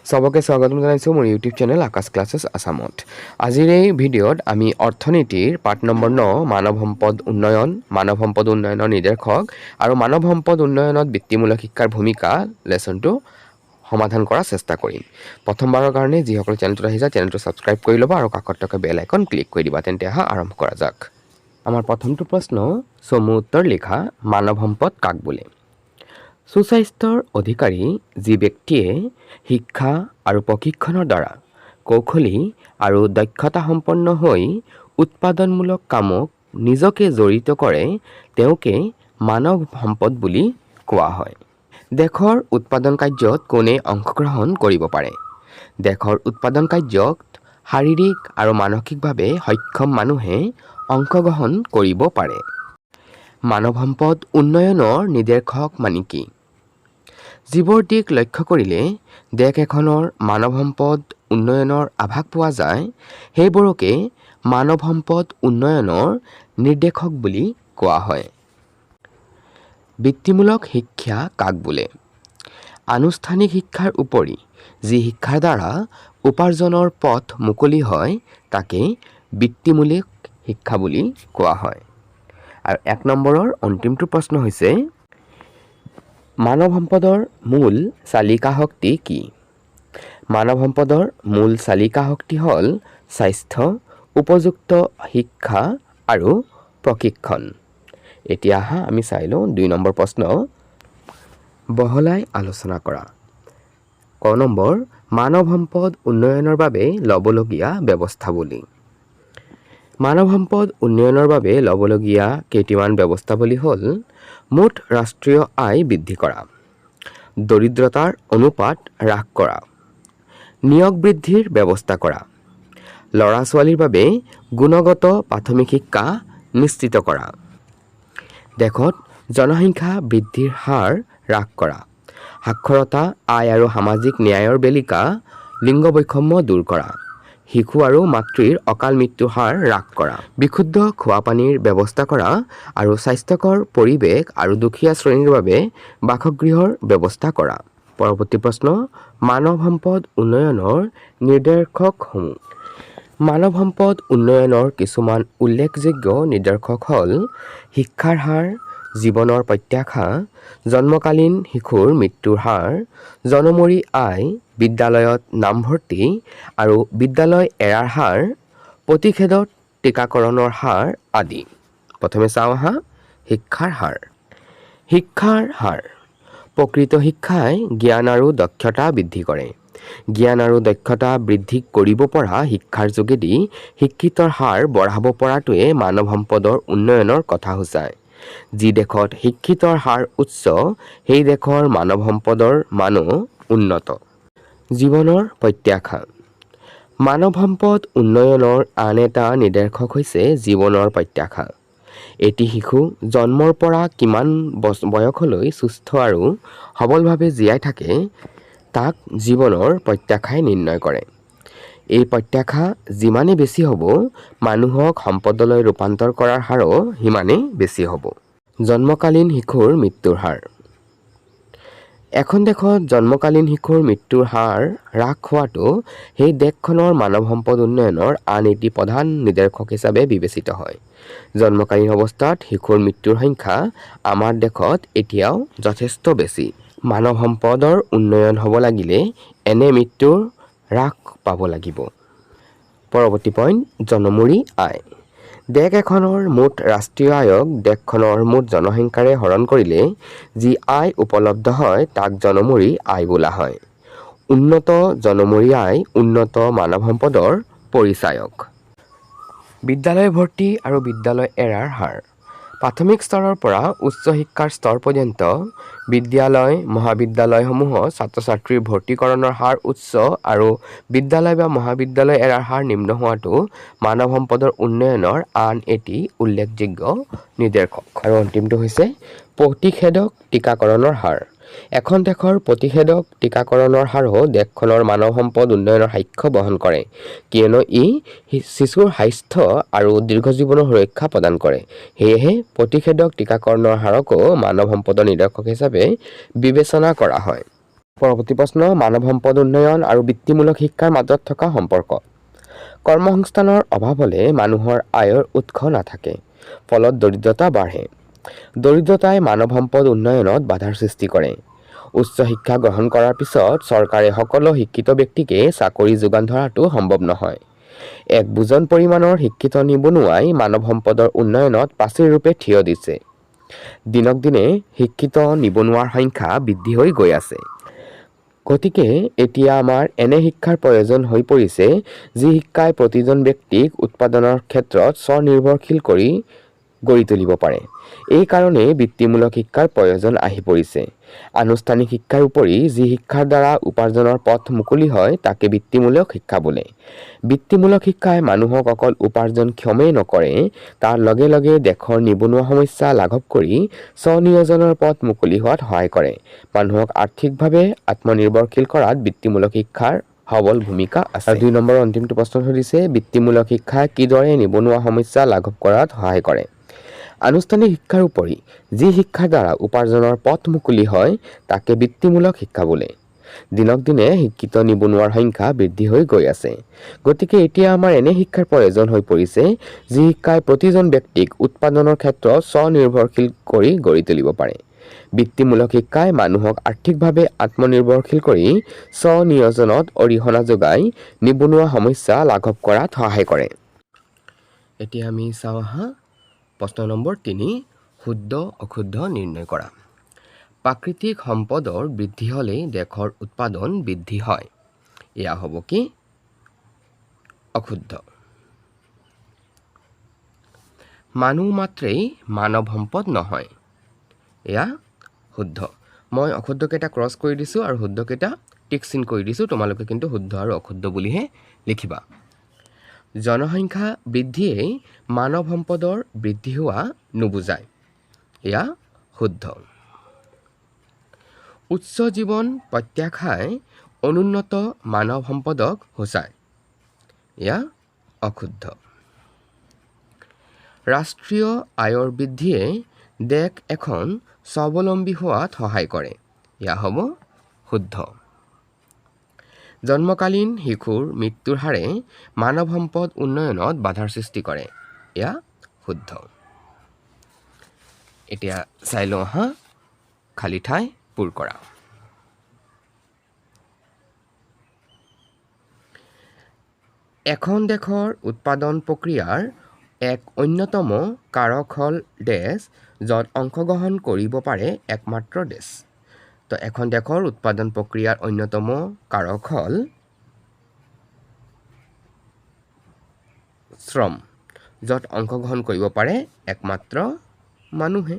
সবকে স্বাগতম জানাইছোঁ মোৰ ইউটিউব চেনেল আকাশ ক্লাছেছ আসামত। আজিৰ এই ভিডিঅ'ত আমি অৰ্থনীতিৰ পাঠ নম্বৰ 9 মানৱ সম্পদ উন্নয়নৰ নিৰ্দেশক আৰু মানৱ সম্পদ উন্নয়নত বৃত্তিমূলক শিক্ষাৰ ভূমিকা লেসনটো সমাধান কৰাৰ চেষ্টা কৰিম। প্ৰথমবাৰৰ কাৰণে যিসকল চেনেলটো আহিছে চেনেলটো ছাবস্ক্ৰাইব কৰি ল'বা আৰু কাষত থকা বেল আইকন ক্লিক কৰি দিবা। তেন্তে আৰম্ভ কৰা যাওক। আমাৰ প্ৰথমটো প্ৰশ্ন চমু উত্তৰ লিখা মানৱ সম্পদ কাক বোলে? সুস্বাস্থ্যৰ অধিকাৰী যি ব্যক্তিয়ে শিক্ষা আৰু প্ৰশিক্ষণৰ দ্বাৰা কৌশলী আৰু দক্ষতা সম্পন্ন হৈ উৎপাদনমূলক কামক নিজকে জড়িত কৰে তেওঁকে মানৱ সম্পদ বুলি কোৱা হয়। দেশৰ উৎপাদন কাৰ্যত কোনে অংশগ্ৰহণ কৰিব পাৰে? দেশৰ উৎপাদন কাৰ্যত শাৰীৰিক আৰু মানসিকভাৱে সক্ষম মানুহে অংশগ্ৰহণ কৰিব পাৰে। মানৱ সম্পদ উন্নয়নৰ নিৰ্দেশক মানে কি? যিবোৰ দিশ লক্ষ্য কৰিলে দেশ এখনৰ মানৱ সম্পদ উন্নয়নৰ আভাস পোৱা যায় সেইবোৰকে মানৱ সম্পদ উন্নয়নৰ নিৰ্দেশক বুলি কোৱা হয়। বৃত্তিমূলক শিক্ষা কাক বোলে? আনুষ্ঠানিক শিক্ষাৰ উপৰি যি শিক্ষাৰ দ্বাৰা উপাৰ্জনৰ পথ মুকলি হয় তাকে বৃত্তিমূলক শিক্ষা বুলি কোৱা হয়। আৰু 1 নম্বৰৰ অন্তিমটো প্ৰশ্ন হৈছে মানৱ সম্পদৰ মূল চালিকা শক্তি কি? মানৱ সম্পদৰ মূল চালিকা শক্তি হ'ল স্বাস্থ্য, উপযুক্ত শিক্ষা আৰু প্ৰশিক্ষণ। এতিয়া আমি চাই লওঁ 2 নম্বৰ প্ৰশ্ন বহলাই আলোচনা কৰা। ক নম্বৰ মানৱ সম্পদ উন্নয়নৰ বাবে ল'বলগীয়া ব্যৱস্থাৱলী। মানৱ সম্পদ উন্নয়নৰ বাবে ল'বলগীয়া কেইটামান ব্যৱস্থাৱলী হ'ল মুঠ ৰাষ্ট্ৰীয় আয় বৃদ্ধি কৰা, দৰিদ্ৰতাৰ অনুপাত হ্ৰাস কৰা, নিয়োগ বৃদ্ধিৰ ব্যৱস্থা কৰা, ল'ৰা ছোৱালীৰ বাবে গুণগত প্ৰাথমিক শিক্ষা নিশ্চিত কৰা, দেশত জনসংখ্যা বৃদ্ধিৰ হাৰ হ্ৰাস কৰা, সাক্ষৰতা, আয় আৰু সামাজিক ন্যায়ৰ বেলিকা লিংগ বৈষম্য দূৰ কৰা, শিশু আৰু মাতৃৰ অকাল মৃত্যুৰ হাৰ হ্ৰাস কৰা, বিশুদ্ধ খোৱা পানীৰ ব্যৱস্থা কৰা আৰু স্বাস্থ্যকৰ পৰিৱেশ আৰু দুখীয়া শ্ৰেণীৰ বাবে বাসগৃহৰ ব্যৱস্থা কৰা। পৰৱৰ্তী প্ৰশ্ন মানৱ সম্পদ উন্নয়নৰ নিৰ্দেশকসমূহ। মানৱ সম্পদ উন্নয়নৰ কিছুমান উল্লেখযোগ্য নিৰ্দেশক হ'ল শিক্ষাৰ হাৰ, জীৱনৰ প্ৰত্যাশা, জন্মকালীন শিশুৰ মৃত্যুৰ হাৰ, জনমূৰি আয়, বিদ্যালয়ত নামভৰ্তি আৰু বিদ্যালয় এৰাৰ হাৰ, প্ৰতিষেধক টীকাকৰণৰ হাৰ আদি। প্ৰথমে চাওঁ শিক্ষাৰ হাৰ। শিক্ষাৰ হাৰ প্ৰকৃত শিক্ষাই জ্ঞান আৰু দক্ষতা বৃদ্ধি কৰে। জ্ঞান আৰু দক্ষতা বৃদ্ধি কৰিব পৰা শিক্ষাৰ যোগেদি শিক্ষিতৰ হাৰ বঢ়াব পৰাটোৱে মানৱ সম্পদৰ উন্নয়নৰ কথা সূচায়। যি দেশত শিক্ষিতৰ হাৰ উচ্চ সেই দেশৰ মানৱ সম্পদৰ মানো উন্নত। জীৱনৰ প্ৰত্যাশা। মানৱ সম্পদ উন্নয়নৰ আন এটা নিৰ্দেশক হৈছে জীৱনৰ প্ৰত্যাশা। এটি শিশু জন্মৰ পৰা কিমান বয়সলৈ সুস্থ আৰু সবলভাৱে জীয়াই থাকে তাক জীৱনৰ প্ৰত্যাশাই নিৰ্ণয় কৰে। এই প্ৰত্যাশা যিমানে বেছি হ'ব মানুহক সম্পদলৈ ৰূপান্তৰ কৰাৰ হাৰো সিমানেই বেছি হ'ব। জন্মকালীন শিশুৰ মৃত্যুৰ হাৰ। এখন দেশত জন্মকালীন শিশুৰ মৃত্যুৰ হাৰ হ্ৰাস হোৱাটো সেই দেশখনৰ মানৱ সম্পদ উন্নয়নৰ আন এটি প্ৰধান নিৰ্দেশক হিচাপে বিবেচিত হয়। জন্মকালীন অৱস্থাত শিশুৰ মৃত্যুৰ সংখ্যা আমাৰ দেশত এতিয়াও যথেষ্ট বেছি। মানৱ সম্পদৰ উন্নয়ন হ'ব লাগিলে এনে মৃত্যুৰ হ্ৰাস পাব লাগিব। পৰৱৰ্তী পইণ্ট জনমূৰি আয়। দেশ এখনৰ মুঠ ৰাষ্ট্ৰীয় আয়ক দেশখনৰ মুঠ জনসংখ্যাৰে হৰণ কৰিলে যি আয় উপলব্ধ হয় তাক জনমূৰি আয় বোলা হয়। উন্নত জনমূৰি আয় উন্নত মানৱ সম্পদৰ পৰিচায়ক। বিদ্যালয় ভৰ্তি আৰু বিদ্যালয় এৰাৰ হাৰ। প্ৰাথমিক স্তৰৰ পৰা উচ্চ শিক্ষাৰ স্তৰ পৰ্যন্ত বিদ্যালয় মহাবিদ্যালয়সমূহত ছাত্ৰ ছাত্ৰীৰ ভৰ্তিকৰণৰ হাৰ উচ্চ আৰু বিদ্যালয় বা মহাবিদ্যালয় এৰাৰ হাৰ নিম্ন হোৱাটো মানৱ সম্পদৰ উন্নয়নৰ আন এটি উল্লেখযোগ্য নিৰ্দেশক। আৰু অন্তিমটো হৈছে প্ৰতিষেধক টীকাকৰণৰ হাৰ। এখন দেশৰ প্ৰতিষেধক টীকাকৰণৰ হাৰো দেশখনৰ মানৱ সম্পদ উন্নয়নৰ সাক্ষ্য বহন কৰে কিয়নো ই শিশুৰ স্বাস্থ্য আৰু দীৰ্ঘজীৱনৰ সুৰক্ষা প্ৰদান কৰে। সেয়েহে প্ৰতিষেধক টীকাকৰণৰ হাৰকো মানৱ সম্পদৰ নিৰ্দেশক হিচাপে বিবেচনা কৰা হয়। পৰৱৰ্তী প্ৰশ্ন, মানৱ সম্পদ উন্নয়ন আৰু বৃত্তিমূলক শিক্ষাৰ মাজত থকা সম্পৰ্ক। কৰ্মসংস্থানৰ অভাৱ হ'লে মানুহৰ আয়ৰ উৎস নাথাকে, ফলত দৰিদ্ৰতা বাঢ়ে। দৰিদ্ৰতাই মানৱ সম্পদ উন্নয়নত বাধাৰ সৃষ্টি কৰে। উচ্চ শিক্ষা গ্ৰহণ কৰাৰ পিছত চৰকাৰে সকলো শিক্ষিত ব্যক্তিকে চাকৰি যোগান ধৰাটো সম্ভৱ নহয়। এক বুজন পৰিমাণৰ শিক্ষিত নিবনুৱাই মানৱ সম্পদৰ উন্নয়নত পাচিৰ ৰূপে থিয় দিছে। দিনক দিনে শিক্ষিত নিবনুৱাৰ সংখ্যা বৃদ্ধি হৈ গৈ আছে। গতিকে এতিয়া আমাৰ এনে শিক্ষাৰ প্ৰয়োজন হৈ পৰিছে যি শিক্ষাই প্ৰতিজন ব্যক্তিক উৎপাদনৰ ক্ষেত্ৰত স্বনিৰ্ভৰশীল কৰি গঢ়ি তুলিব পাৰে। এই কাৰণে বৃত্তিমূলক শিক্ষাৰ প্ৰয়োজন আহি পৰিছে। আনুষ্ঠানিক শিক্ষাৰ উপৰি যি শিক্ষাৰ দ্বাৰা উপাৰ্জনৰ পথ মুকলি হয় তাকে বৃত্তিমূলক শিক্ষা বোলে। বৃত্তিমূলক শিক্ষাই মানুহক অকল উপাৰ্জনক্ষমেই নকৰে, তাৰ লগে লগে দেশৰ নিবনুৱা সমস্যা লাঘৱ কৰি স্বনিয়োজনৰ পথ মুকলি হোৱাত সহায় কৰে। মানুহক আৰ্থিকভাৱে আত্মনিৰ্ভৰশীল কৰাত বৃত্তিমূলক শিক্ষাৰ সবল ভূমিকা আছে। ২ নম্বৰ অন্তিমটো প্ৰশ্ন সুধিছে, বৃত্তিমূলক শিক্ষা কিদৰে নিবনুৱা সমস্যা লাঘৱ কৰাত সহায় কৰে? আনুষ্ঠানিক শিক্ষাৰ উপৰি যি শিক্ষাৰ দ্বাৰা উপাৰ্জনৰ পথ মুকলি হয় তাকে বৃত্তিমূলক শিক্ষা বোলে। দিনক দিনে শিক্ষিত নিবনুৱাৰ সংখ্যা বৃদ্ধি হৈ গৈ আছে। গতিকে এতিয়া আমাৰ এনে শিক্ষাৰ প্ৰয়োজন হৈ পৰিছে যি শিক্ষাই প্ৰতিজন ব্যক্তিক উৎপাদনৰ ক্ষেত্ৰত স্বনিৰ্ভৰশীল কৰি গঢ়ি তুলিব পাৰে। বৃত্তিমূলক শিক্ষাই মানুহক আৰ্থিকভাৱে আত্মনিৰ্ভৰশীল কৰি স্বনিয়োজনত অৰিহণা যোগাই নিবনুৱা সমস্যা লাঘৱ কৰাত সহায় কৰে। এতিয়া আমি চাওঁ আহা প্ৰশ্ন নম্বৰ ৩, শুদ্ধ অশুদ্ধ নিৰ্ণয় কৰা। প্ৰাকৃতিক সম্পদৰ বৃদ্ধি হ'লে দেশৰ উৎপাদন বৃদ্ধি হয়। এয়া হ'ব কি? অশুদ্ধ। মানুহ মাত্ৰেই মানৱ সম্পদ নহয়, এয়া শুদ্ধ। মই অশুদ্ধকেইটা ক্ৰছ কৰি দিছোঁ আৰু শুদ্ধকেইটা টিক চিন কৰি দিছোঁ। তোমালোকে কিন্তু শুদ্ধ আৰু অশুদ্ধ বুলিহে লিখিবা। জনসংখ্যা বৃদ্ধিয়েই মানৱ সম্পদৰ বৃদ্ধি হোৱা নুবুজায়, এয়া শুদ্ধ। উচ্চ জীৱন প্ৰত্যাশাই অনুন্নত মানৱ সম্পদক সূচায়, এয়া অশুদ্ধ। ৰাষ্ট্ৰীয় আয়ৰ বৃদ্ধিয়ে দেশ এখন স্বাৱলম্বী হোৱাত সহায় কৰে, এয়া হ'ব শুদ্ধ। জন্মকালীন শিশুৰ মৃত্যুৰ হাৰে মানৱ সম্পদ উন্নয়নত বাধাৰ সৃষ্টি কৰে, এয়া শুদ্ধ। এতিয়া চাই লওঁ আহা খালী ঠাই পূৰ কৰা। এখন দেশৰ উৎপাদন প্ৰক্ৰিয়াৰ এক অন্যতম কাৰক হ'ল দেশ য'ত অংশগ্ৰহণ কৰিব পাৰে একমাত্ৰ দেশ। তো এখন দেশৰ উৎপাদন প্ৰক্ৰিয়াৰ অন্যতম কাৰক হ'ল শ্ৰম, য'ত অংশগ্ৰহণ কৰিব পাৰে একমাত্ৰ মানুহে।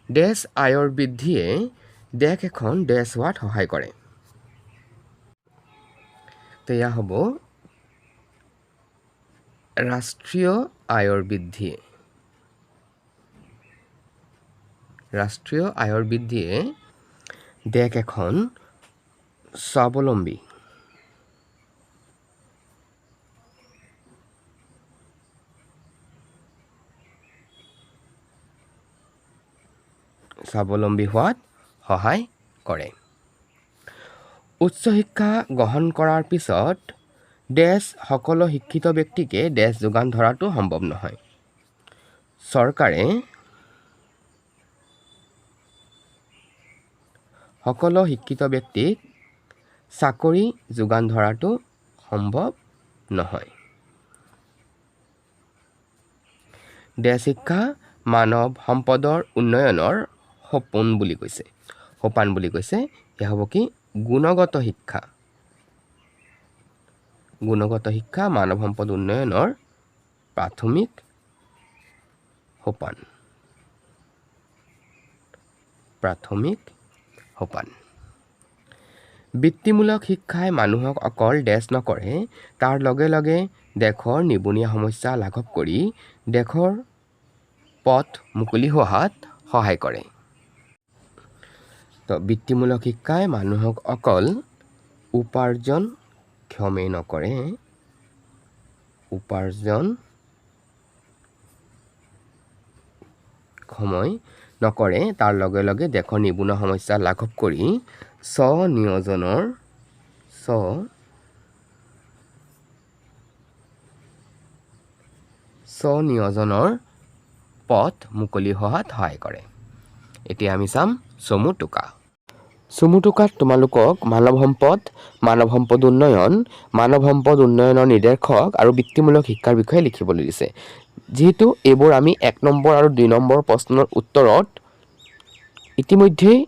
দেশ আয়ৰ বৃদ্ধিয়ে দেশ এখন দেশ হোৱাত সহায় কৰে। এয়া হ'ব ৰাষ্ট্ৰীয় আয়ৰ বৃদ্ধিয়ে। ৰাষ্ট্ৰীয় আয়ৰ বৃদ্ধিয়ে দেশ এখন স্বাৱলম্বী হোৱাত সহায় কৰে। উচ্চ শিক্ষা গ্ৰহণ কৰাৰ পিছত দেশ সকলো শিক্ষিত ব্যক্তিকে দেশ যোগান ধৰাটো সম্ভৱ নহয়। চৰকাৰে সকলো শিক্ষিত ব্যক্তিক চাকৰি যোগান ধৰাটো সম্ভৱ নহয়। দেশ শিক্ষা মানৱ সম্পদৰ উন্নয়নৰ সোপান বুলি কৈছে। এয়া হ'ব কি? গুণগত শিক্ষা। গুণগত শিক্ষা মানৱ সম্পদ উন্নয়নৰ প্ৰাথমিক সোপান। বৃত্তিমূলক শিক্ষাই মানুহক অকল দেশ নকৰে, তাৰ লগে লগে দেশৰ নিবনুৱা সমস্যা লাঘৱ কৰি দেশৰ পথ মুকলি হোৱাত সহায় কৰে। তো বৃত্তিমূলক শিক্ষাই মানুহক অকল উপাৰ্জনক্ষমেই নকৰে, সময় নকৰে তাৰ লগে লগে দেশৰ নিবনুৱা সমস্যা লাঘৱ কৰি স্বনিয়োজনৰ পথ মুকলি হোৱাত সহায় কৰে। এতিয়া আমি চাম চমু টোকা। চমু টোকাত তোমালোকক মানৱ সম্পদ উন্নয়নৰ নিৰ্দেশক আৰু বৃত্তিমূলক শিক্ষাৰ বিষয়ে লিখিবলৈ দিছে। যিহেতু এইবোৰ আমি 1 নম্বৰ আৰু 2 নম্বৰ প্ৰশ্নৰ উত্তৰত ইতিমধ্যেই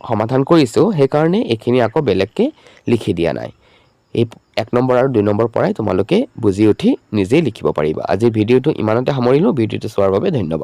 সমাধান কৰিছোঁ, সেইকাৰণে এইখিনি আকৌ বেলেগকৈ লিখি দিয়া নাই। এই 1 নম্বৰ আৰু 2 নম্বৰ পৰাই তোমালোকে বুজি উঠি নিজেই লিখিব পাৰিবা। আজিৰ ভিডিঅ'টো ইমানতে সামৰিলোঁ। ভিডিঅ'টো চোৱাৰ বাবে ধন্যবাদ।